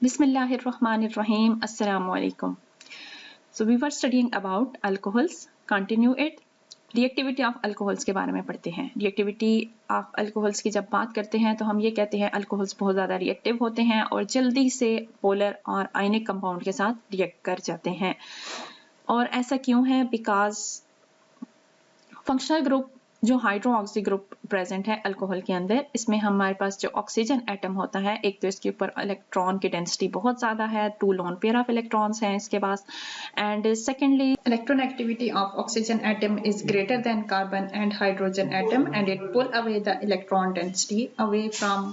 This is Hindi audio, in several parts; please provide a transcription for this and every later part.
Bismillahirrahmanirrahim. Assalamu alaikum. So we were studying about alcohols. Continue it. Reactivity of alcohols के बारे में पढ़ते हैं। रिएक्टिविटी ऑफ अल्कोहल्स की जब बात करते हैं तो हम ये कहते हैं अल्कोहल्स बहुत ज़्यादा रिएक्टिव होते हैं और जल्दी से पोलर और आयनिक कंपाउंड के साथ रिएक्ट कर जाते हैं। और ऐसा क्यों है? बिकॉज फंक्शनल ग्रुप जो हाइड्रोक्सी ग्रुप प्रेजेंट है अल्कोहल के अंदर, इसमें हमारे पास जो ऑक्सीजन एटम होता है, एक तो इसके ऊपर इलेक्ट्रॉन की डेंसिटी बहुत ज़्यादा है, 2 लोन पेयर ऑफ इलेक्ट्रॉन्स हैं इसके पास, and secondly electronegativity of oxygen atom is greater than carbon and hydrogen atom and it pull away the electron density away from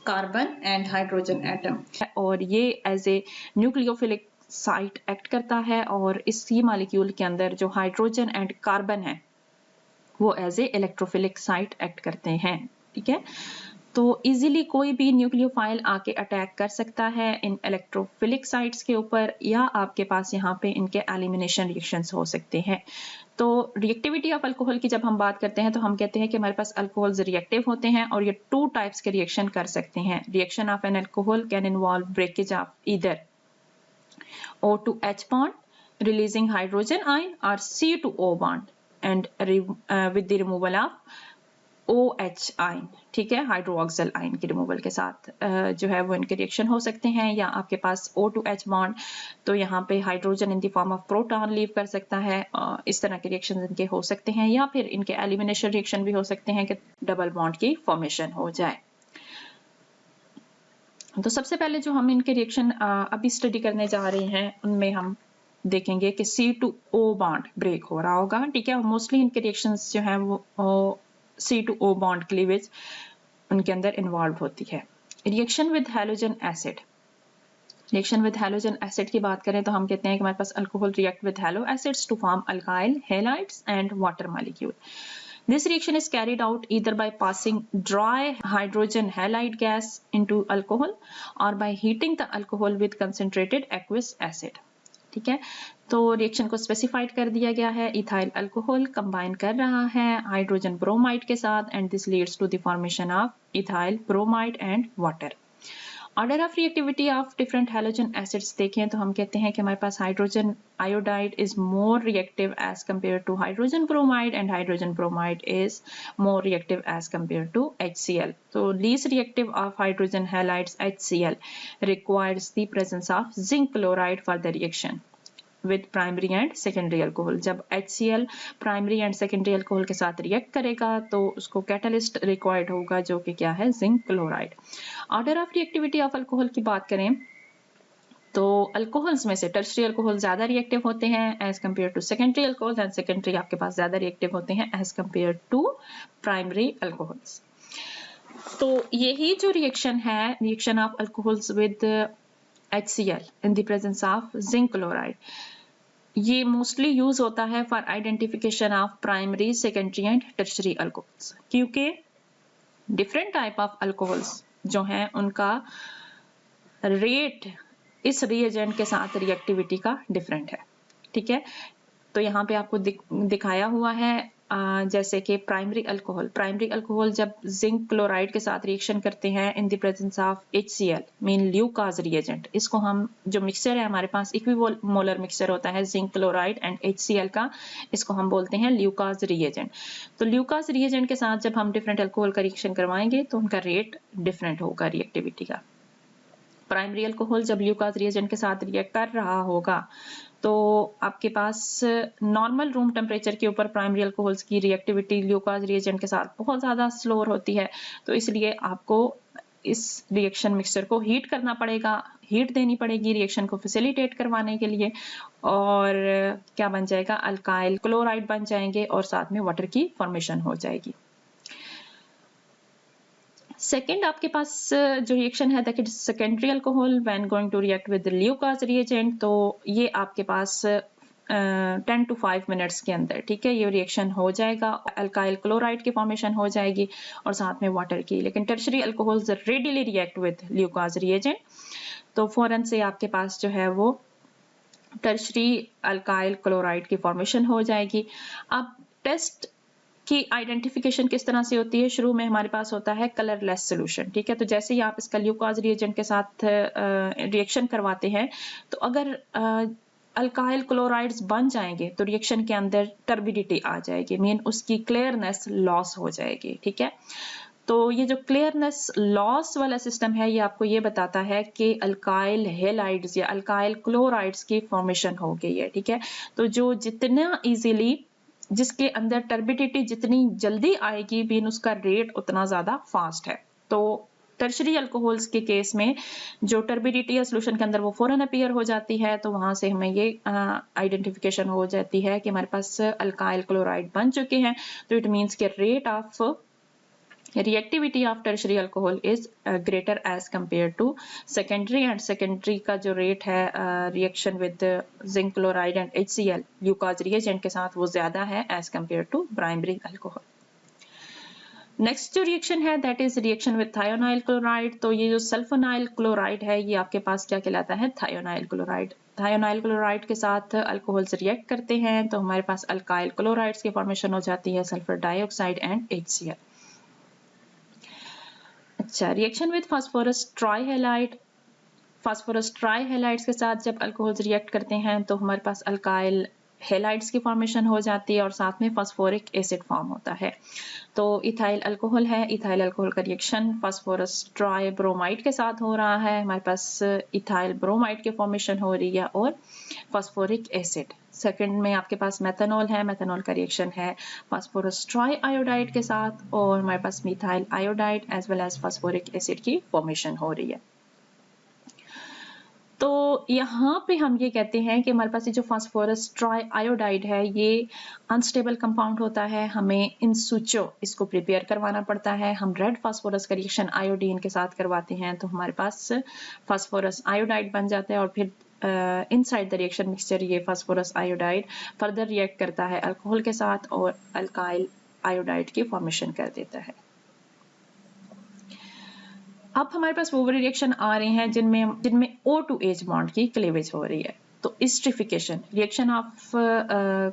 carbon and hydrogen atom. और ये as a nucleophilic site act करता है और इसी मॉलिक्यूल के अंदर जो हाइड्रोजन एंड कार्बन है वो as a electrophilic site act करते हैं। ठीक है, तो इजीली कोई भी न्यूक्लियोफाइल आके अटैक कर सकता है इन इलेक्ट्रोफिलिक साइट्स के ऊपर, या आपके पास यहाँ पे इनके एलिमिनेशन रिएक्शंस हो सकते हैं। तो रिएक्टिविटी ऑफ अल्कोहल की जब हम बात करते हैं तो हम कहते हैं कि हमारे पास अल्कोहल्स रिएक्टिव होते हैं और ये 2 टाइप्स के रिएक्शन कर सकते हैं। Reaction of an alcohol can involve breakage of either O2H bond releasing hydrogen ion or C2O bond and with the removal of OH ion। ठीक है, हाइड्रोक्सिल आयन के रिमूवल के साथ जो है वो इनके रिएक्शन हो सकते हैं। या आपके पास O2H बॉन्ड, तो यहाँ पे hydrogen in the form of proton leave कर सकता है, इस तरह के रिएक्शन इनके हो सकते हैं। या फिर इनके एलिमिनेशन रिएक्शन भी हो सकते हैं कि डबल बॉन्ड की फॉर्मेशन हो जाए। तो सबसे पहले जो हम इनके रिएक्शन अभी स्टडी करने जा रहे हैं उनमें हम देखेंगे कि C2O बॉन्ड ब्रेक हो रहा होगा। ठीक है, मोस्टली इनके रिएक्शंस जो हैं वो C2O बॉन्ड क्लीवेज उनके अंदर इन्वॉल्व होती है। Reaction with halogen acid, reaction with halogen acid की बात करें तो हम कहते हैं कि हमारे पास alcohol react with halo acids to form alkyl halides and water molecule. This reaction is carried out either by passing dry hydrogen halide gas into alcohol or by heating the alcohol with concentrated aqueous acid। ठीक है, तो रिएक्शन को स्पेसिफाइड कर दिया गया है। इथाइल अल्कोहल कंबाइन कर रहा है हाइड्रोजन ब्रोमाइड के साथ and this leads to the formation of ethyl bromide and water. Order of reactivity of different halogen acids देखें तो हम कहते हैं कि हमारे पास hydrogen iodide is more reactive as compare to hydrogen bromide and hydrogen bromide is more reactive as compare to HCl। तो least reactive of hydrogen halides HCl requires the presence of zinc chloride for the reaction with primary and secondary alcohol। जब HCl primary and secondary alcohol के साथ रिएक्ट करेगा तो उसको कैटलिस्ट रिक्वायर्ड होगा जो कि क्या है, zinc chloride. Order of reactivity of alcohol की बात करें तो अल्कोहल्स में से टर्शरी अल्कोहल ज्यादा रिएक्टिव होते हैं as compare to secondary alcohol and secondary आपके पास ज्यादा रिएक्टिव होते हैं as compare to primary alcohols. तो यही जो रिएक्शन है, reaction of alcohols with HCl in the presence of zinc chloride, ये मोस्टली यूज होता है for identification of primary, secondary and tertiary alcohols, क्योंकि डिफरेंट टाइप ऑफ अल्कोहल्स जो हैं उनका रेट इस रिएजेंट के साथ रिएक्टिविटी का डिफरेंट है। ठीक है, तो यहाँ पे आपको दिखाया हुआ है जैसे कि प्राइमरी अल्कोहल जब जिंक क्लोराइड के साथ रिएक्शन करते हैं in the presence of HCl mean Lucas reagent, इसको हम जो मिक्सचर है हमारे पास इक्विमोलर मिक्सचर होता है जिंक क्लोराइड एंड HCl का, इसको हम बोलते हैं ल्यूकाज रिएजेंट। तो ल्यूकाज रिएजेंट के साथ जब हम डिफरेंट अल्कोहल का रिएक्शन करवाएंगे तो उनका रेट डिफरेंट होगा रिएक्टिविटी का। प्राइमरी अल्कोहल जब ल्यूकाज रिएजेंट के साथ रिएक्ट कर रहा होगा तो आपके पास नॉर्मल रूम टेम्परेचर के ऊपर प्राइमरी अल्कोहल्स की रिएक्टिविटी ल्यूकाज रिएजेंट के साथ बहुत ज़्यादा स्लोअर होती है, तो इसलिए आपको इस रिएक्शन मिक्सचर को हीट करना पड़ेगा, हीट देनी पड़ेगी रिएक्शन को फैसिलिटेट करवाने के लिए, और क्या बन जाएगा, अल्काइल क्लोराइड बन जाएंगे और साथ में वाटर की फॉर्मेशन हो जाएगी। सेकेंड आपके पास जो रिएक्शन है that is secondary alcohol when going to react with Lucas reagent, तो ये आपके पास 10 to 5 मिनट्स के अंदर, ठीक है, ये रिएक्शन हो जाएगा, अल्काइल क्लोराइड की फॉर्मेशन हो जाएगी और साथ में वाटर की। लेकिन tertiary alcohols readily react with Lucas reagent, तो फौरन से आपके पास जो है वो टर्शरी अल्काइल क्लोराइड की फॉर्मेशन हो जाएगी। अब टेस्ट की आइडेंटिफिकेशन किस तरह से होती है। शुरू में हमारे पास होता है कलरलेस सॉल्यूशन, ठीक है। तो जैसे ही आप इसका ल्यूकास रिएजेंट के साथ रिएक्शन करवाते हैं, तो अगर अल्काइल क्लोराइड्स बन जाएंगे तो रिएक्शन के अंदर टर्बिडिटी आ जाएगी, मीन उसकी क्लियरनेस लॉस हो जाएगी, ठीक है। तो ये जो क्लियरनेस लॉस वाला सिस्टम है, ये आपको ये बताता है कि अल्काइल हेलाइड्स या अल्काइल क्लोराइड्स की फॉर्मेशन हो गई है, ठीक है। तो जो जितना इजीली, जिसके अंदर टर्बिडिटी जितनी जल्दी आएगी बीन उसका रेट उतना ज्यादा फास्ट है। तो टर्शरी अल्कोहल्स के केस में जो टर्बिडिटी है सोल्यूशन के अंदर वो फौरन अपीयर हो जाती है, तो वहां से हमें ये आइडेंटिफिकेशन हो जाती है कि हमारे पास अल्काइल क्लोराइड बन चुके हैं। तो इट मीन्स के rate of reactivity of tertiary alcohol is greater as compared to secondary, and secondary का जो rate है reaction with zinc chloride and HCl Lucas reagent के साथ वो ज्यादा है as compared to primary alcohol। Next जो रिएक्शन है that is reaction with thionyl chloride. तो ये जो सल्फोनाइल क्लोराइड है ये आपके पास क्या कहलाता है, थायोनाइल क्लोराइड। थायोनाइल क्लोराइड के साथ अल्कोहल्स रिएक्ट करते हैं तो हमारे पास अल्काइल क्लोराइड्स की फॉर्मेशन हो जाती है, सल्फर डाइऑक्साइड एंड HCl। अच्छा, reaction with phosphorus trihalide. Phosphorus ट्राइहैलाइड्स के साथ जब अल्कोहल्स रिएक्ट करते हैं तो हमारे पास अल्काइल हैलाइड्स की फॉर्मेशन हो जाती है और साथ में फास्फोरिक एसिड फॉर्म होता है। तो इथाइल अल्कोहल है, इथाइल अल्कोहल का रिएक्शन फास्फोरस ट्राई ब्रोमाइड के साथ हो रहा है, हमारे पास इथाइल ब्रोमाइड की फॉर्मेशन हो रही है और फास्फोरिक एसिड। सेकंड में आपके पास मेथनॉल है, मेथनॉल का रिएक्शन है फास्फोरस ट्राई आयोडाइड के साथ और हमारे पास methyl iodide as well as phosphoric acid की फॉर्मेशन हो रही है। तो यहाँ पे हम ये कहते हैं कि हमारे पास ये जो फास्फोरस ट्राई आयोडाइड है ये अनस्टेबल कंपाउंड होता है, हमें इन सूचो इसको प्रिपेयर करवाना पड़ता है। हम रेड फास्फोरस का रिएक्शन आयोडीन के साथ करवाते हैं तो हमारे पास फास्फोरस आयोडाइड बन जाता है और फिर इनसाइड द रिएक्शन मिक्सचर ये फास्फोरस आयोडाइड फर्दर रिएक्ट करता है अल्कोहल के साथ और अल्काइल आयोडाइड की फॉर्मेशन कर देता है। अब हमारे पास वो रिएक्शन आ रहे हैं जिनमें O2H बॉन्ड की क्लीवेज हो रही है। तो esterification, reaction of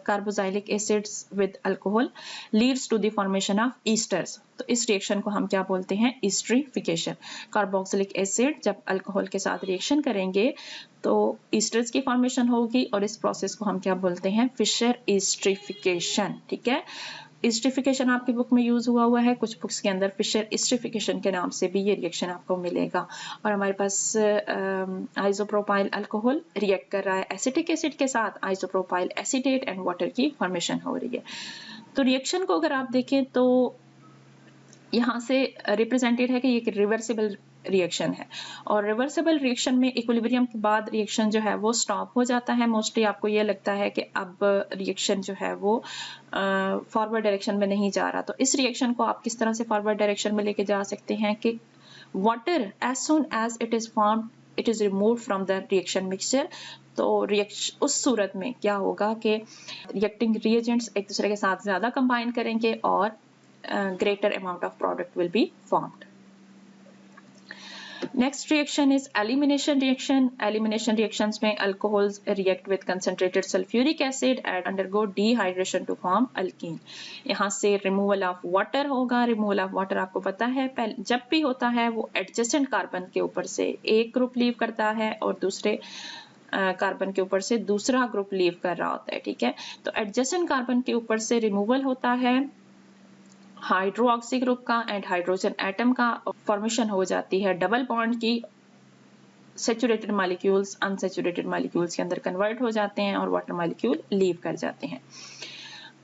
carboxylic acids with alcohol leads to the formation of esters. तो इस रिएक्शन को हम क्या बोलते हैं, एस्टरिफिकेशन। कार्बोक्सिलिक एसिड जब अल्कोहल के साथ रिएक्शन करेंगे तो ईस्टर्स की फॉर्मेशन होगी और इस प्रोसेस को हम क्या बोलते हैं, फिशर एस्टरिफिकेशन, ठीक है। एस्टरिफिकेशन आपकी बुक में यूज हुआ है, कुछ बुक्स के अंदर फिशर एस्टरिफिकेशन के नाम से भी ये रिएक्शन आपको मिलेगा। और हमारे पास आइसोप्रोपाइल अल्कोहल रिएक्ट कर रहा है एसिटिक एसिड के साथ, आइसोप्रोपाइल एसीटेट एंड वाटर की फॉर्मेशन हो रही है। तो रिएक्शन को अगर आप देखें तो यहाँ से रिप्रेजेंटेड है कि ये रिवर्सिबल रिएक्शन है और रिवर्सिबल रिएक्शन में इक्विलिब्रियम के बाद रिएक्शन जो है वो स्टॉप हो जाता है। मोस्टली आपको ये लगता है कि अब रिएक्शन जो है वो फॉरवर्ड डायरेक्शन में नहीं जा रहा। तो इस रिएक्शन को आप किस तरह से फॉरवर्ड डायरेक्शन में लेके जा सकते हैं कि water as soon as it is formed it is remove from the reaction mixture. तो रिएक्शन उस सूरत में क्या होगा कि रिएक्टिंग रिएजेंट्स एक दूसरे के साथ ज्यादा कंबाइन करेंगे और greater amount of product will be formed. Next reaction is elimination reaction. Elimination reactions में alcohols react with concentrated sulfuric acid and undergo dehydration to form alkene. यहाँ से removal of water होगा। removal of water आपको पता है जब भी होता है वो adjacent carbon के ऊपर से एक ग्रुप लीव करता है और दूसरे कार्बन के ऊपर से दूसरा ग्रुप लीव कर रहा होता है, ठीक है। तो एडजेसेंट कार्बन के ऊपर से रिमूवल होता है हाइड्रोक्सी ग्रुप का एंड हाइड्रोजन एटम का, फॉर्मेशन हो जाती है डबल बॉन्ड की। सैचुरेटेड मॉलिक्यूल्स अनसैचुरेटेड मॉलिक्यूल्स के अंदर कन्वर्ट हो जाते हैं और वाटर मॉलिक्यूल लीव कर जाते हैं।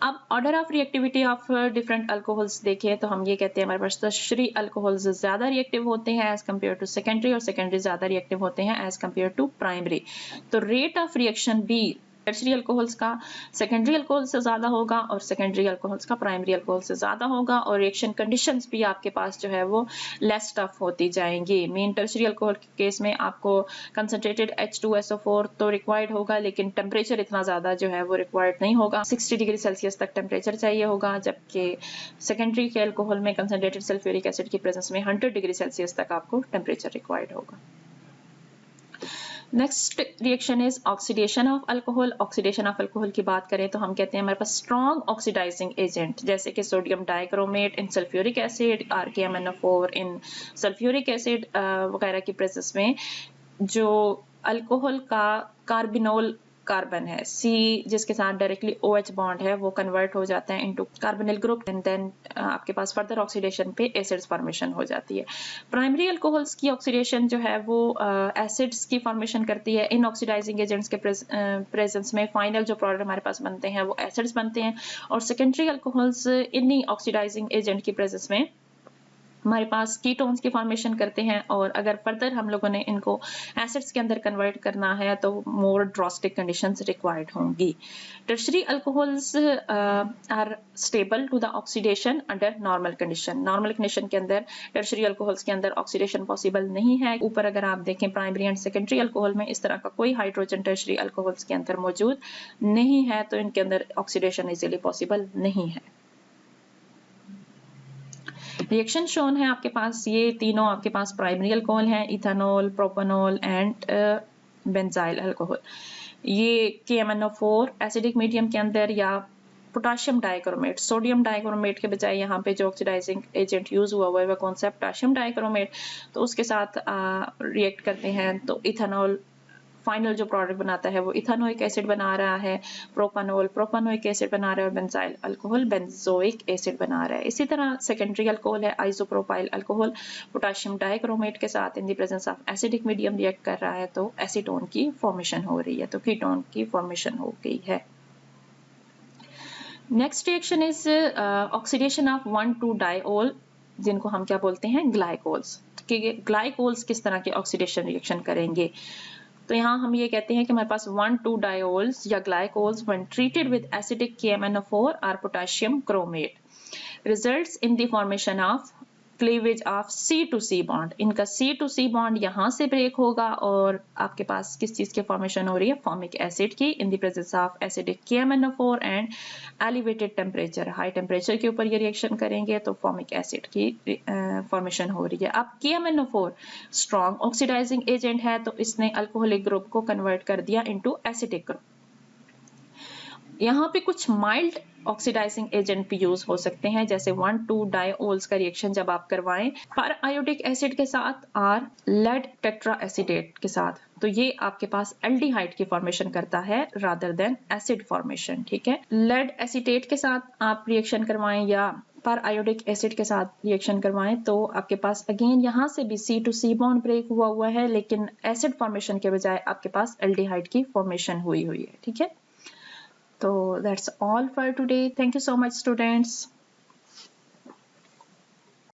अब order of reactivity of different alcohols देखें तो हम ये कहते हैं हमारे पास टर्शरी अल्कोहल्स ज्यादा रिएक्टिव होते हैं एज कम्पेयर टू सेकेंडरी और सेकेंडरी ज्यादा रिएक्टिव होते हैं एज कम्पेयर टू प्राइमरी। तो रेट ऑफ रिएक्शन भी टर्शरी अल्कोहल्स का सेकेंडरी अल्कोहल से ज्यादा होगा और सेकेंडरी अल्कोहल्स का प्राइमरी अल्कोहल से ज्यादा होगा और रिएक्शन कंडीशंस भी आपके पास जो है वो लेस टफ होती जाएंगी। मेन टर्शरी अल्कोहल के केस में आपको कंसंट्रेटेड H2SO4 तो रिक्वायर्ड होगा लेकिन टेम्परेचर इतना ज्यादा जो है वो रिक्वायर्ड नहीं होगा, 60 डिग्री सेल्सियस तक टेम्परेचर चाहिए होगा, जबकि सेकेंडरी के अल्कोहल में कंसंट्रेटेड सल्फ्यूरिक एसिड की प्रेजेंस में 100 डिग्री सेल्सियस तक आपको टेम्परेचर रिक्वायर्ड होगा। Next reaction is oxidation of alcohol. Oxidation of alcohol की बात करें तो हम कहते हैं हमारे पास स्ट्रॉन्ग ऑक्सीडाइजिंग एजेंट जैसे कि सोडियम डाइक्रोमेट इन सल्फ्यूरिक एसिड, RKMnO4 इन सल्फ्यूरिक एसिड वगैरह की प्रेजेंस में जो अल्कोहल का कार्बिनोल कार्बन है C जिसके साथ डायरेक्टली OH बॉन्ड है वो कन्वर्ट हो जाता है into carbonyl group and then आपके पास फर्दर ऑक्सीडेशन पे एसिड्स फॉर्मेशन हो जाती है। प्राइमरी अल्कोहल्स की ऑक्सीडेशन जो है वो एसिड्स की फॉर्मेशन करती है। इन ऑक्सीडाइजिंग एजेंट्स के प्रेजेंस में फाइनल जो प्रोडक्ट हमारे पास बनते हैं वो एसिड्स बनते हैं और सेकेंडरी अल्कोहल्स इन्हीं ऑक्सीडाइजिंग एजेंट की प्रेजेंस में हमारे पास कीटोन्स की फॉर्मेशन करते हैं और अगर फर्दर हम लोगों ने इनको एसिड्स के अंदर कन्वर्ट करना है तो मोर ड्रास्टिक कंडीशंस रिक्वायर्ड होंगी। Tertiary alcohols are stable to the oxidation under normal condition. Normal condition के अंदर टर्शरी अल्कोहल्स के अंदर ऑक्सीडेशन पॉसिबल नहीं है। ऊपर अगर आप देखें प्राइमरी एंड सेकेंडरी अल्कोहल में इस तरह का कोई हाइड्रोजन टर्शरी अल्कोहल्स के अंदर मौजूद नहीं है तो इनके अंदर ऑक्सीडेशन इजीली पॉसिबल नहीं है। रिएक्शन शोन है आपके पास, ये तीनों आपके पास प्राइमरी अल्कोहल हैं, ethanol, propanol and benzyl alcohol. ये KMnO4 एसिडिक मीडियम के अंदर या पोटाशियम डाइक्रोमेट, सोडियम डाइक्रोमेट के बजाय यहाँ पे जो ऑक्सीडाइजिंग एजेंट यूज हुआ हुआ है वह कौन सा पोटाशियम डाइक्रोमेट, तो उसके साथ रिएक्ट करते हैं तो इथेनॉल फाइनल जो प्रोडक्ट बनाता है वो इथेनोइक एसिड बना रहा है, प्रोपानोल प्रोपानोइक एसिड बना रहा है और बेंजाइल अल्कोहल बेंजोइक एसिड बना रहा है। इसी तरह सेकेंडरी अल्कोहल है आइसोप्रोपाइल अल्कोहल, पोटाशियम डाइक्रोमेट के साथ इन the presence of acidic medium react कर रहा है तो एसीटोन की फॉर्मेशन हो रही है, तो कीटोन की फॉर्मेशन हो गई है। Next reaction is oxidation of 1,2-डाइओल जिनको हम क्या बोलते हैं ग्लाइकोल्स। ग्लाइकोल्स किस तरह के ऑक्सीडेशन रिएक्शन करेंगे, तो यहाँ हम ये कहते हैं कि हमारे पास 1,2-डाइओल्स या glycols when treated with acidic KMnO4 और potassium chromate results in the formation of cleavage of C2C bond. इनका C2C बॉन्ड यहाँ से ब्रेक होगा और आपके पास किस चीज की फॉर्मेशन हो रही है, फॉर्मिक एसिड की इन the presence of acidic KMnO4 and elevated temperature. High temperature के ऊपर ये रिएक्शन करेंगे तो फॉर्मिक एसिड की फॉर्मेशन हो रही है। अब KMnO4 स्ट्रॉन्ग ऑक्सीडाइजिंग एजेंट है तो इसने अल्कोहलिक ग्रुप को कन्वर्ट कर दिया इनटू एसिडिक ग्रुप। यहाँ पे कुछ माइल्ड ऑक्सीडाइजिंग एजेंट भी यूज हो सकते हैं जैसे 1,2-डाइओल्स का रिएक्शन जब आप करवाएं पर आयोडिक एसिड के साथ और लेड टेट्रा एसिडेट के साथ, तो ये आपके पास एल्डिहाइड की फॉर्मेशन करता है रादर देन एसिड फॉर्मेशन। ठीक है, लेड एसिडेट के साथ आप रिएक्शन करवाएं या पर आयोडिक एसिड के साथ रिएक्शन करवाएं तो आपके पास अगेन यहाँ से भी C2C बॉन्ड ब्रेक हुआ है लेकिन एसिड फॉर्मेशन के बजाय आपके पास एल्डिहाइड की फॉर्मेशन हुई है। ठीक है, so that's all for today. Thank you so much students.